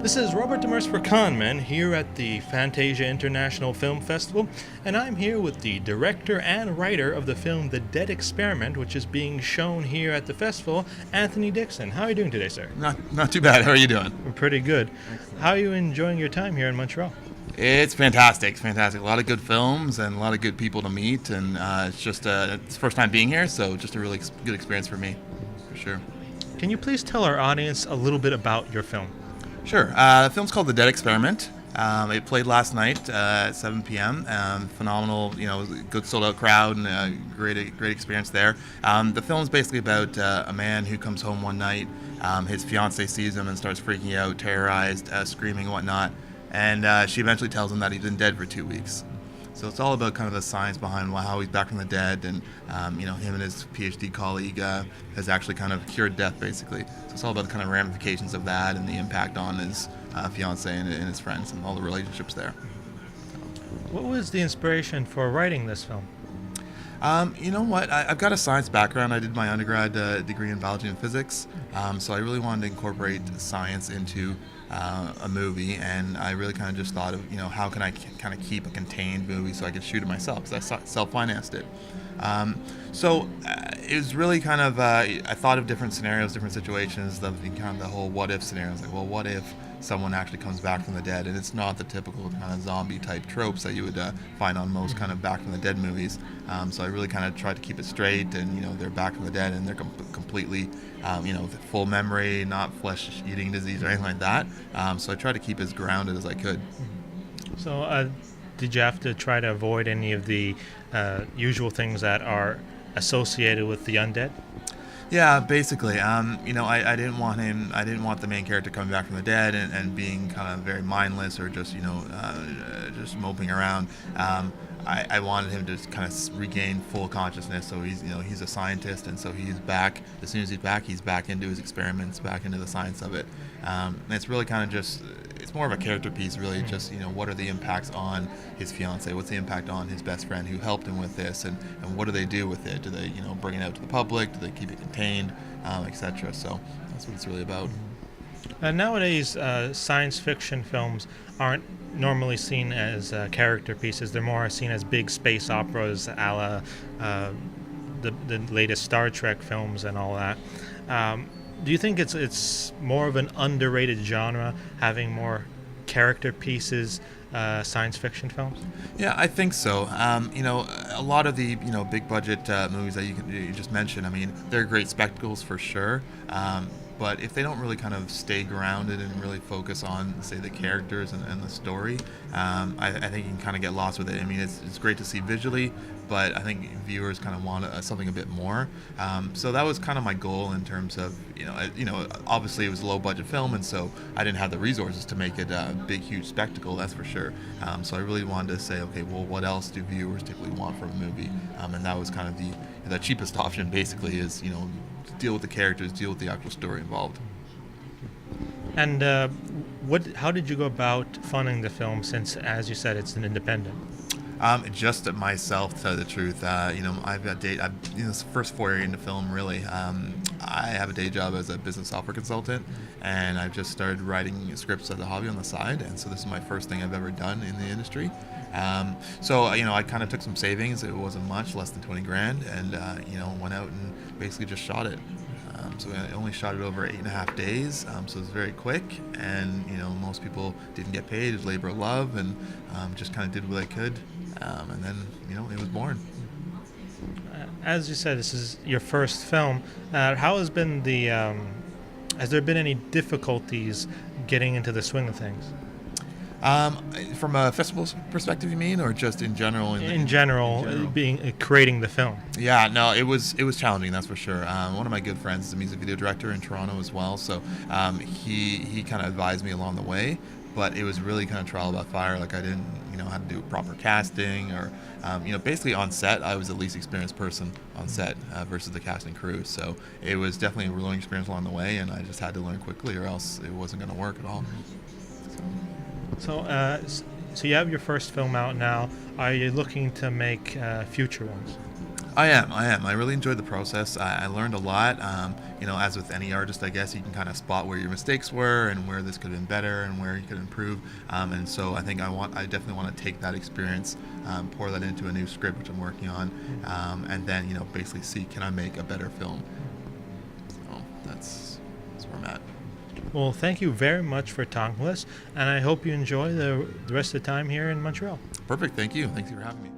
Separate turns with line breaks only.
This is Robert Demers for Conman here at the Fantasia International Film Festival, and I'm here with the director and writer of the film The Dead Experiment, which is being shown here at the festival, Anthony Dixon. How are you doing today, sir?
Not too bad. How are you doing?
We're pretty good. Excellent. How are you enjoying your time here in Montreal?
It's fantastic. It's fantastic. A lot of good films and a lot of good people to meet, and it's the first time being here, so just a really good experience for me, for sure.
Can you please tell our audience a little bit about your film?
Sure. The film's called The Dead Experiment. It played last night at 7 p.m. Phenomenal, good sold-out crowd and a great experience there. The film's basically about a man who comes home one night. His fiancée sees him and starts freaking out, terrorized, screaming, whatnot. And she eventually tells him that he's been dead for 2 weeks. So it's all about kind of the science behind how he's back from the dead, and him and his PhD colleague has actually kind of cured death, basically. So it's all about the kind of ramifications of that and the impact on his fiancée and his friends and all the relationships there.
What was the inspiration for writing this film?
You know what? I've got a science background. I did my undergrad degree in biology and physics, so I really wanted to incorporate science into a movie, and I really kind of just thought of, how can I kind of keep a contained movie so I could shoot it myself, because I self-financed it. So it was really kind of, I thought of different scenarios, different situations, the whole what-if scenarios, like, well, what if someone actually comes back from the dead? And it's not the typical kind of zombie-type tropes that you would find on most kind of back from the dead movies. So I really kind of tried to keep it straight, and, they're back from the dead, and they're completely, full memory, not flesh-eating disease or anything like that. So I tried to keep as grounded as I could.
So did you have to try to avoid any of the usual things that are associated with the undead?
Yeah, basically. I didn't want the main character coming back from the dead and being kind of very mindless or just, just moping around. I wanted him to kind of regain full consciousness. So he's a scientist, and so he's back. As soon as he's back into his experiments, back into the science of it. And it's really kind of just, it's more of a character piece, really. Just, what are the impacts on his fiancée? What's the impact on his best friend who helped him with this? And what do they do with it? Do they, bring it out to the public? Do they keep it contained, etc.? So that's what it's really about.
Nowadays, science fiction films aren't normally seen as character pieces. They're more seen as big space operas, a la the latest Star Trek films and all that. Do you think it's more of an underrated genre, having more character pieces, science fiction films?
Yeah, I think so. A lot of the big budget movies that you just mentioned, they're great spectacles for sure. But if they don't really kind of stay grounded and really focus on, say, the characters and the story, I think you can kind of get lost with it. It's great to see visually, but I think viewers kind of want something a bit more. So that was kind of my goal in terms of, obviously it was a low-budget film, and so I didn't have the resources to make it a big, huge spectacle, that's for sure. So I really wanted to say, okay, well, what else do viewers typically want from a movie? And that was kind of the cheapest option, basically, is, deal with the characters, deal with the actual story involved.
And how did you go about funding the film, since, as you said, it's an independent?
Just myself, to tell you the truth. I've got this first foray into film, really. I have a day job as a business software consultant, and I've just started writing scripts as a hobby on the side, and so this is my first thing I've ever done in the industry. So I kind of took some savings. It wasn't much, less than 20 grand, and went out and basically just shot it. So I only shot it over 8.5 days, so it was very quick, and most people didn't get paid. It was labor of love, and just kind of did what I could, and then it was born.
As you said, this is your first film. How has been has there been any difficulties getting into the swing of things?
From a festival perspective, you mean, or just in general?
In general, creating the film.
Yeah, no, it was challenging, that's for sure. One of my good friends is a music video director in Toronto as well, so he kind of advised me along the way. But it was really kind of trial by fire. Like, I didn't know how to do proper casting, or basically on set, I was the least experienced person on set versus the cast and crew. So it was definitely a learning experience along the way, and I just had to learn quickly, or else it wasn't going to work at all.
So you have your first film out now. Are you looking to make future ones?
I am. I am. I really enjoyed the process. I learned a lot. As with any artist, I guess you can kind of spot where your mistakes were and where this could have been better and where you could improve. And so I think I definitely want to take that experience, pour that into a new script which I'm working on, and then basically see, can I make a better film. So that's where I'm at.
Well, thank you very much for talking with us, and I hope you enjoy the rest of the time here in Montreal.
Perfect. Thank you. Thanks for having me.